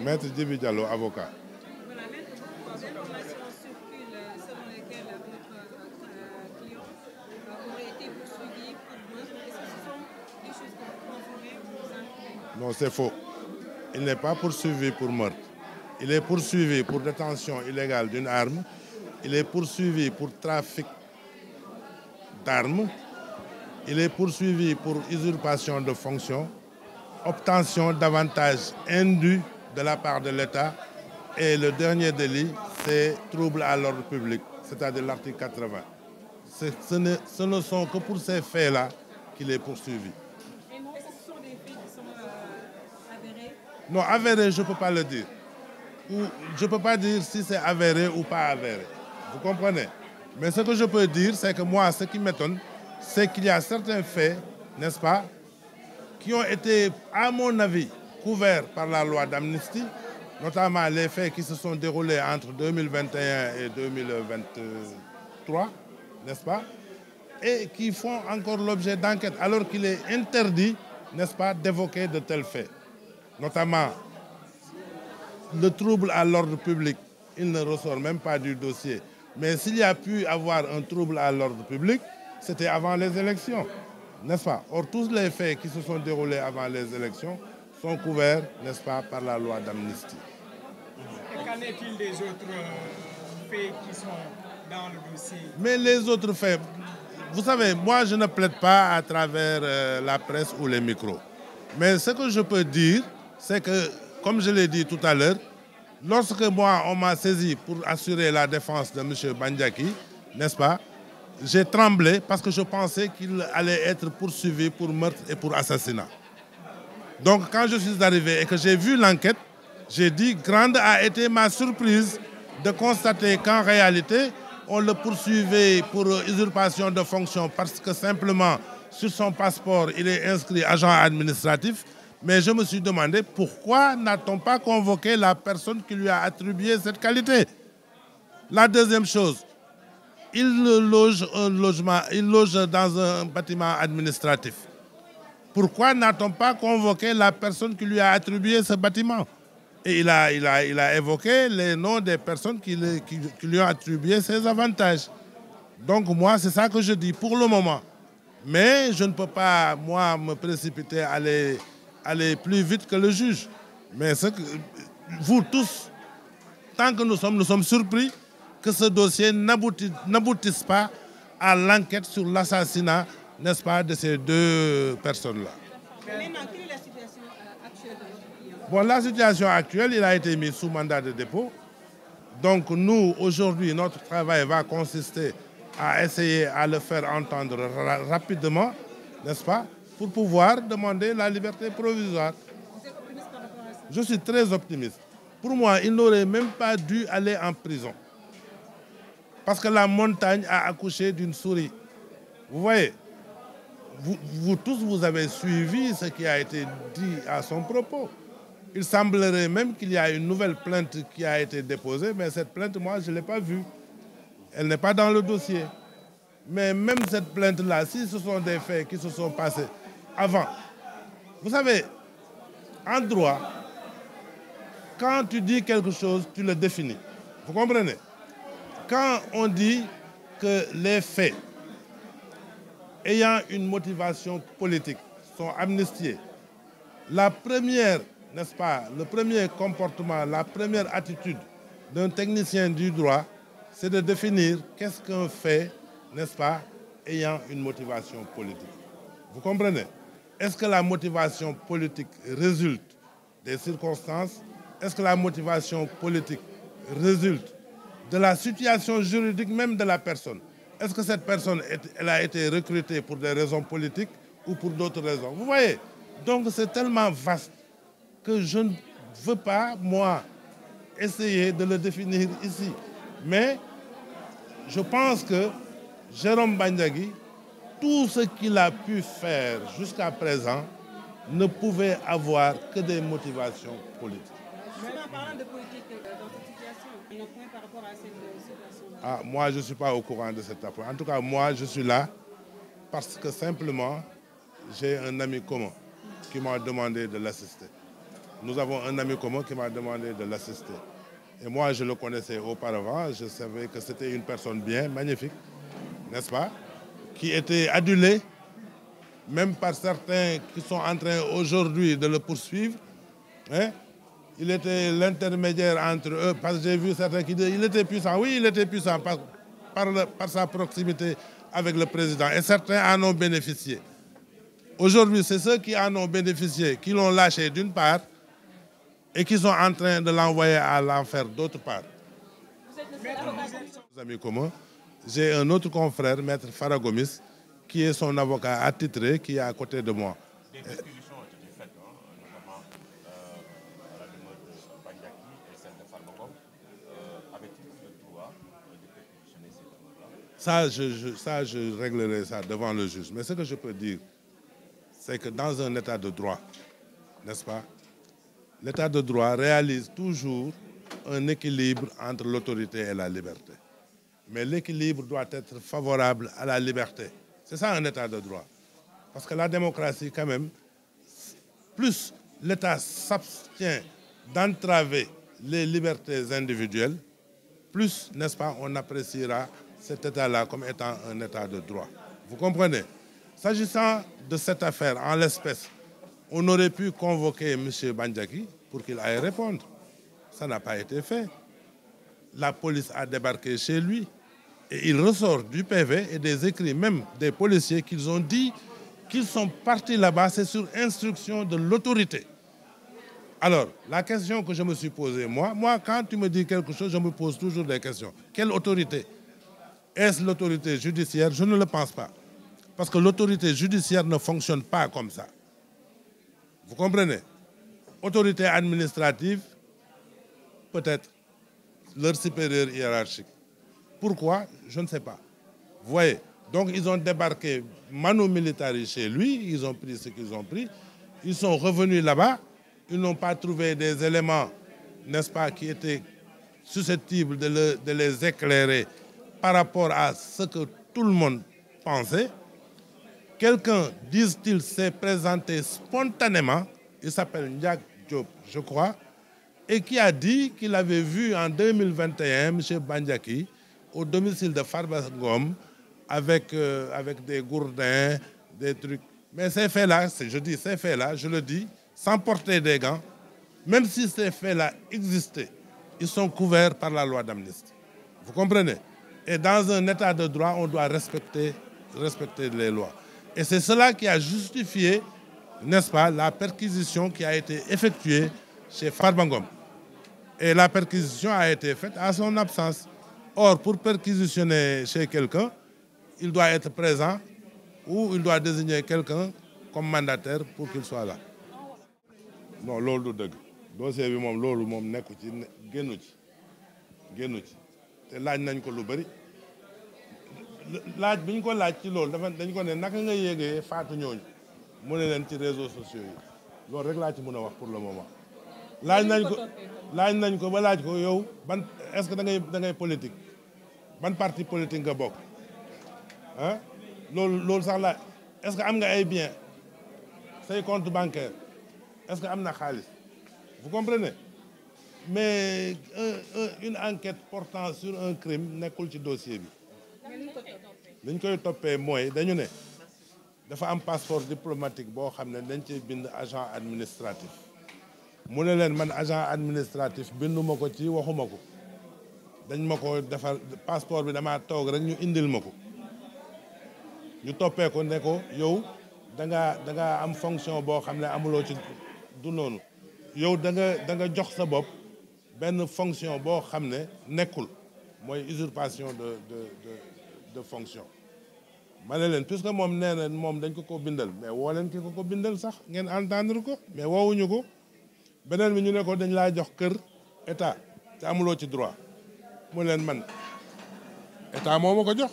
Maître Djibi Diallo, avocat. Voilà, maître, beaucoup d'informations circulent selon lesquelles votre client aurait été poursuivi pour meurtre. Est-ce que ce sont des choses que vous confirmez ou vous influez? Non, c'est faux. Il n'est pas poursuivi pour meurtre. Il est poursuivi pour détention illégale d'une arme. Il est poursuivi pour trafic d'armes. Il est poursuivi pour usurpation de fonction, obtention d'avantages indus de la part de l'État. Et le dernier délit, c'est trouble à l'ordre public, c'est-à-dire l'article 80. Ce ne sont que pour ces faits-là qu'il est poursuivi. Et non, ce sont des faits qui sont avérés? Non, avéré, je ne peux pas le dire. Je ne peux pas dire si c'est avéré ou pas avéré. Vous comprenez? Mais ce que je peux dire, c'est que moi, ce qui m'étonne, c'est qu'il y a certains faits, n'est-ce pas, qui ont été, à mon avis, couverts par la loi d'amnistie, notamment les faits qui se sont déroulés entre 2021 et 2023, n'est-ce pas, et qui font encore l'objet d'enquête, alors qu'il est interdit, n'est-ce pas, d'évoquer de tels faits. Notamment, le trouble à l'ordre public, il ne ressort même pas du dossier. Mais s'il y a pu avoir un trouble à l'ordre public, c'était avant les élections, n'est-ce pas? Or, tous les faits qui se sont déroulés avant les élections sont couverts, n'est-ce pas, par la loi d'amnistie. Et qu'en est-il des autres faits qui sont dans le dossier? Mais les autres faits, vous savez, moi je ne plaide pas à travers la presse ou les micros. Mais ce que je peux dire, c'est que, comme je l'ai dit tout à l'heure, lorsque moi on m'a saisi pour assurer la défense de M. Bandiaki, n'est-ce pas, j'ai tremblé parce que je pensais qu'il allait être poursuivi pour meurtre et pour assassinat. Donc quand je suis arrivé et que j'ai vu l'enquête, j'ai dit, grande a été ma surprise de constater qu'en réalité, on le poursuivait pour usurpation de fonction parce que simplement, sur son passeport, il est inscrit agent administratif. Mais je me suis demandé pourquoi n'a-t-on pas convoqué la personne qui lui a attribué cette qualité. La deuxième chose, il loge dans un bâtiment administratif. Pourquoi n'a-t-on pas convoqué la personne qui lui a attribué ce bâtiment? Et il a évoqué les noms des personnes qui lui ont attribué ces avantages. Donc moi, c'est ça que je dis pour le moment. Mais je ne peux pas, moi, me précipiter à aller plus vite que le juge. Mais vous tous, tant que nous sommes surpris que ce dossier n'aboutisse pas à l'enquête sur l'assassinat, n'est-ce pas, de ces deux personnes-là. Maintenant, quelle est la situation actuelle de votre client? Bon, la situation actuelle, il a été mis sous mandat de dépôt. Donc nous, aujourd'hui, notre travail va consister à essayer à le faire entendre rapidement, n'est-ce pas, pour pouvoir demander la liberté provisoire. Vous êtes optimiste par rapport à ça? Je suis très optimiste. Pour moi, il n'aurait même pas dû aller en prison. Parce que la montagne a accouché d'une souris. Vous voyez, vous tous, vous avez suivi ce qui a été dit à son propos. Il semblerait même qu'il y a une nouvelle plainte qui a été déposée, mais cette plainte, moi, je ne l'ai pas vue. Elle n'est pas dans le dossier. Mais même cette plainte-là, si ce sont des faits qui se sont passés avant, vous savez, en droit, quand tu dis quelque chose, tu le définis. Vous comprenez? Quand on dit que les faits ayant une motivation politique sont amnistiés, la première, n'est-ce pas, le premier comportement, la première attitude d'un technicien du droit, c'est de définir qu'est-ce qu'un fait, n'est-ce pas, ayant une motivation politique. Vous comprenez? Est-ce que la motivation politique résulte des circonstances? Est-ce que la motivation politique résulte de la situation juridique même de la personne? Est-ce que cette personne elle a été recrutée pour des raisons politiques ou pour d'autres raisons? Vous voyez? Donc c'est tellement vaste que je ne veux pas, moi, essayer de le définir ici. Mais je pense que Jérôme Bandiaki, tout ce qu'il a pu faire jusqu'à présent ne pouvait avoir que des motivations politiques. En parlant de politique dans cette situation, un point par rapport à cette situation-là? Ah, moi, je ne suis pas au courant de cette affaire. En tout cas, moi, je suis là parce que simplement, j'ai un ami commun qui m'a demandé de l'assister. nous avons un ami commun qui m'a demandé de l'assister. Et moi, je le connaissais auparavant, je savais que c'était une personne bien, magnifique, n'est-ce pas, qui était adulée, même par certains qui sont en train aujourd'hui de le poursuivre. Hein? Il était l'intermédiaire entre eux, parce que j'ai vu certains qui disaient qu'il était puissant. Oui, il était puissant par sa proximité avec le président. Et certains en ont bénéficié. Aujourd'hui, c'est ceux qui en ont bénéficié, qui l'ont lâché d'une part, et qui sont en train de l'envoyer à l'enfer d'autre part. Vous êtes le seul avocat. Amis communs, j'ai un autre confrère, Maître Faragomis, qui est son avocat attitré, qui est à côté de moi. Des distributions ont été faites, notamment à la demeure de Bandiaki et celle de Farmagom. Avait-il le droit de perquisitionner ces demeures-là? Ça, je réglerai ça devant le juge. Mais ce que je peux dire, c'est que dans un état de droit, n'est-ce pas, l'état de droit réalise toujours un équilibre entre l'autorité et la liberté. Mais l'équilibre doit être favorable à la liberté. C'est ça un état de droit. Parce que la démocratie, quand même, plus l'État s'abstient d'entraver les libertés individuelles, plus, n'est-ce pas, on appréciera cet état-là comme étant un état de droit. Vous comprenez? S'agissant de cette affaire, en l'espèce, on aurait pu convoquer M. Bandiaki pour qu'il aille répondre. Ça n'a pas été fait. La police a débarqué chez lui et il ressort du PV et des écrits même des policiers qu'ils ont dit qu'ils sont partis là-bas, c'est sur instruction de l'autorité. Alors, la question que je me suis posée, moi, quand tu me dis quelque chose, je me pose toujours des questions. Quelle autorité? Est-ce l'autorité judiciaire? Je ne le pense pas. Parce que l'autorité judiciaire ne fonctionne pas comme ça. Vous comprenez? Autorité administrative, peut-être leur supérieur hiérarchique. Pourquoi? Je ne sais pas. Vous voyez? Donc ils ont débarqué manu militari chez lui, ils ont pris ce qu'ils ont pris, ils sont revenus là-bas, ils n'ont pas trouvé des éléments, n'est-ce pas, qui étaient susceptibles de les éclairer par rapport à ce que tout le monde pensait. Quelqu'un, disent-ils, s'est présenté spontanément, il s'appelle Ndiak Diop, je crois, et qui a dit qu'il avait vu en 2021 M. Bandiaki au domicile de Farba Ngom avec des gourdins, des trucs. Mais ces faits-là, je dis ces faits-là, je le dis, sans porter des gants, même si ces faits-là existaient, ils sont couverts par la loi d'amnistie. Vous comprenez? Et dans un état de droit, on doit respecter les lois. Et c'est cela qui a justifié, n'est-ce pas, la perquisition qui a été effectuée chez Farba Ngom. Et la perquisition a été faite à son absence. Or, pour perquisitionner chez quelqu'un, il doit être présent ou il doit désigner quelqu'un comme mandataire pour qu'il soit là. Non, loolu du dëgg dossier bi moom loolu moom nekku ci génnu ci te laaj nañ ko lu bëri laaj bi ñu ko laaj ci loolu dañ ko ne naka nga yéegee faatu ñooñu mu ne leen ci réseaux sociaux yi loolu rek laa ci mën a wax pour le moment. laaj nañ ko ba laaj ko yow ban est-ce que da ngay politique ban parti politique nga bokk ah loolu sax la est-ce que am nga ay biens say compte bancaire est-ce que am na xaalis vous comprenez mais une enquête portant sur un crime nekkul ci dossier bi. dañ koy toppee mooy dañu ne dafa am passeport diplomatique boo xam ne dañ cey bind agent administratif mu ne leen man agent administratif binduma ko ci waxuma ko dañ ma ko defar passeport bi damaa toog rek ñu indil ma ko ñu toppee ko ne ko yow da nga am fonction boo xam ne amuloo ci du noonu yow da nga jox sa bopp benn fonction boo xam ne nekkul mooy usurpation de fonction. ma ne leen puisque moom nee na moom dañ ko bindal mais woo leen ki ko bindal sax ngeen entendre ko mais woowuñu ko beneen bi ñu ne ko dañ laa jox kër état te amuloo ci droit mu leen man état moo ma ko jox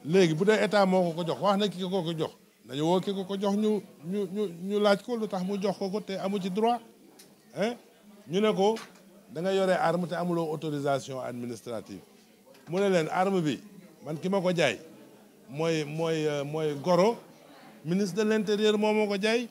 léegi bu dee état moo ko jox wax na ki ko jox nañu woo ki ko jox ñu laaj ko lu tax mu jox ko te amu ci droit hein ñu ne ko da nga yore arme te amuloo autorisation administrative mu ne leen arme bi man ki ma ko jaay mooy goro ministre de l'intérieur moo ma ko jaay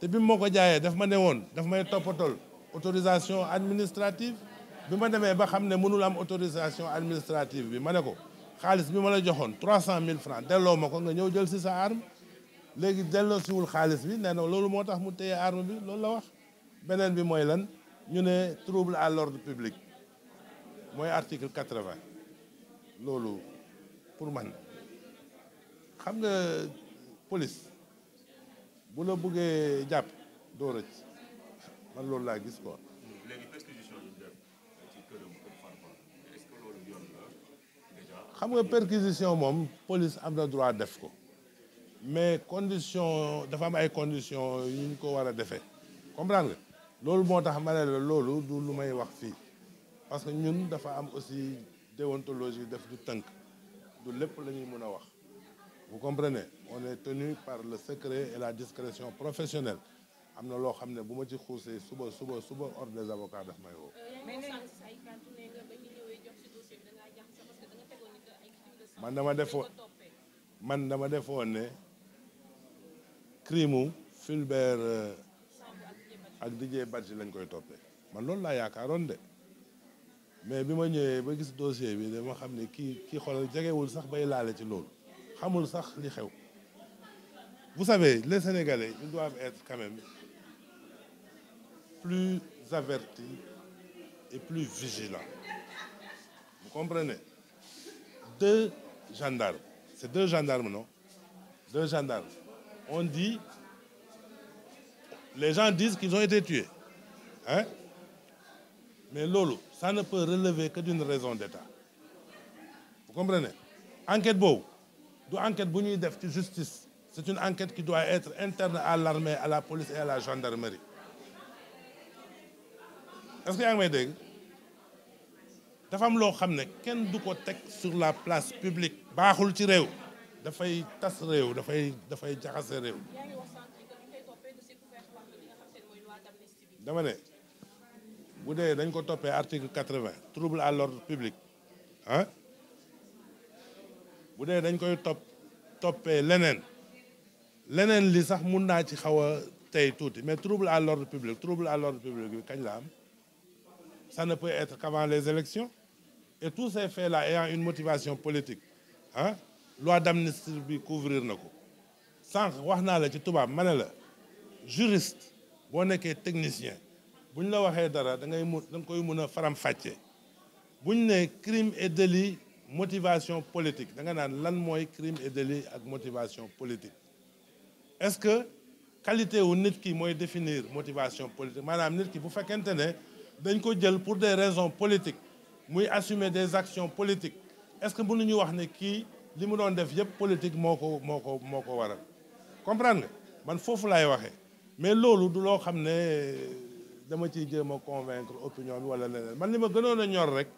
te bi moo ko jaayee daf ma ne woon daf may toppatool autorisation administrative bi ma demee ba xam ne mënul am autorisation administrative bi ma ne ko xaalis bi ma la joxoon 300 000 francs delloo ma ko nga ñëw jël si sa arme léegi delloo siwul xaalis bi nee na loolu moo tax mu téye arme bi loolu la wax. beneen bi mooy lan ñu ne trouble à l'ordre public mooy article 80 loolu pour man xam nga police bu la bëggee jàpp doo rëcc man loolu laa gis quoi. léegi perquisition yi def ci këram kër Farba est-ce que loolu yoon la déjà. xam nga perquisition moom police am na droit def ko mais condition dafa am ay conditions yu ñu ko war a defee comprendre nga loolu moo tax ma ne la loolu du lu may wax fii parce que ñun dafa am aussi déontologie def du tënk du lépp la ñuy mën a wax. Vous comprenez, on est tenu par le secret et la discrétion professionnelle am na loo xam ne bu ma ci xuusee suba ordre des avocats daf may woo. man dama defoon ne crime Fulbert ak Didier Badji lañ koy toppee man loolu laa yaakaaroon de mais bi ma ñëwee ba gis dossier bi dama xam ne kii xoolal jegewul sax bay laale ci loolu. xamul sax li xew. Vous savez, les Sénégalais, ils doivent être quand même plus avertis et plus vigilants. Vous comprenez? 2 gendarmes, c'est 2 gendarmes, non? 2 gendarmes. On dit, les gens disent qu'ils ont été tués. Hein? Mais lolo, ça ne peut relever que d'une raison d'État. Vous comprenez? Enquête boobu. du enquête bu ñuy def ci justice c'est une enquête qui doit être interne à l'armée, à la police et à la gendarmerie. Est-ce que yaa ngi may dégg dafa am loo xam ne kenn du ko teg sur la place publique baaxul ci réew dafay tas réew dafay jaxase réew. dama ne bu dee dañ ko toppee article 80 trouble à l'ordre public ah bu dee dañ koy toppee leneen li sax mun naa ci xaw a tey tuuti mais trouble à l'ordre public bi kañ la am ça ne peut être qu'avant les élections et tous ces faits-là ayant une motivation politique ah loi d'amnistie bi couvrir na ko sànq wax naa la ci tubaab ma ne la juriste boo nekkee technicien bu ñu la waxee dara da nga koy mun a faram-fàccee bu ñu ne crime et délit motivation politique da nga naan lan mooy crime et délit ak motivation politique est-ce que qualité wu nit ki mooy définir motivation politique maanaam nit ki bu fekkente ne dañ ko jël pour des raisons politiques muy assumer des actions politiques est-ce que mënuñu wax ne kii li mu doon def yëpp politique moo ko waral comprendre nga man foofu laay waxee mais loolu du loo xam ne dama ciy jéem a convaincre opinion bi wala leneen man li ma gënoon a ñor rek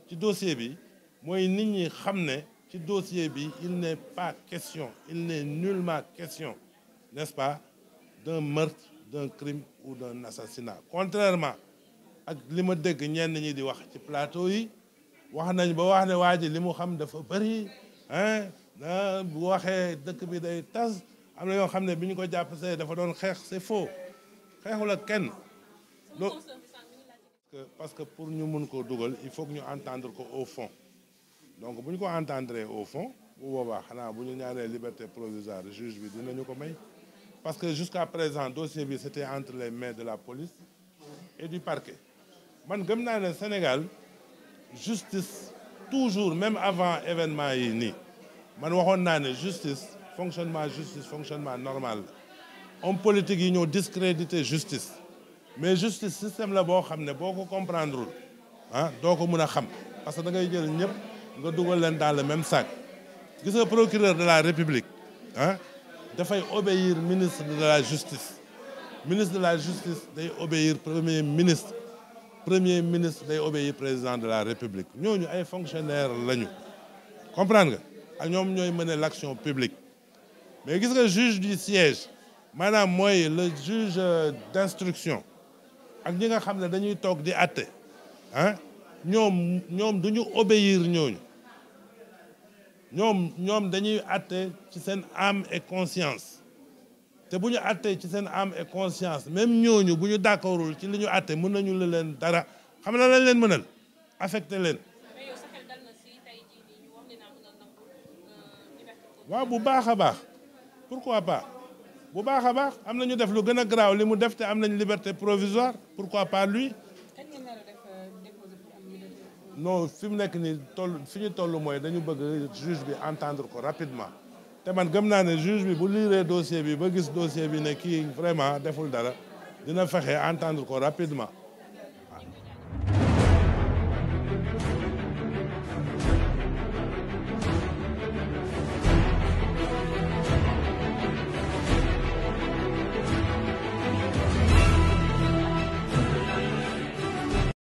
ci dossier bi mooy nit ñi xam ne ci dossier bi il n'est pas question il n'est nullement question n'est-ce pas d'un meurtre d'un crime ou d'un assassinat contrairement ak li ma dégg ñenn ñi di wax ci plateau yi wax nañ ba wax ne waa ji li mu xam dafa bëri bu waxee dëkk bi day tas am na yoo xam ne bi ñu ko jàpp see dafa doon xeex c'est faux xeexul ak kenn loolu parce que pour ñu mun ko dugal il faut que ñu entendre ko au fond donc bu ñu ko entendre au fond bu boobaa xanaa bu ñu ñaanee liberté provisoire juge bi dinañu ko may parce que jusqu'à présent dossier bi c'était entre les mains de la police et du parquet man gëm naa ne Sénégal justice toujours même avant événement yi nii man waxoon naa ne justice fonctionnement normal homme politique yi ñoo discréditer justice mais justice système la boo xam ne boo ko comprendrewul doo ko mën a xam parce que da ngay jël ñëpp nga dugal leen dans le même sac gis nga procureur de la République dafay obéir ministre de la justice day obéir premier ministre day obéir président de la République ñooñu ay fonctionnaires lañu comprendre nga ak ñoom ñooy mener l'action publique mais gis nga juge du siège maanaam mooy le juge d'instruction ak ñi nga xam ne dañuy toog di àtte ñoom duñu obéir ñooñu ñoom dañuy àtte ci seen âme et conscience te bu ñu àttee ci seen âme et conscience même ñooñu bu ñu d'accordul ci li ñu àtte mën nañu la leen dara xam na lañ leen mënal affecté leen. waaw bu baax a baax pourquoi pas bu baax a baax am na ñu def lu gën a garaaw li mu def te am nañ liberté provisoire pourquoi pas lui. non fi mu nekk nii fi ñu toll mooy dañu bëgg juge bi entendre ko rapidement te man gëm naa ne juge bi bu liiree dossier bi ba gis dossier bi ne kii vraiment deful dara dina fexe entendre ko rapidement.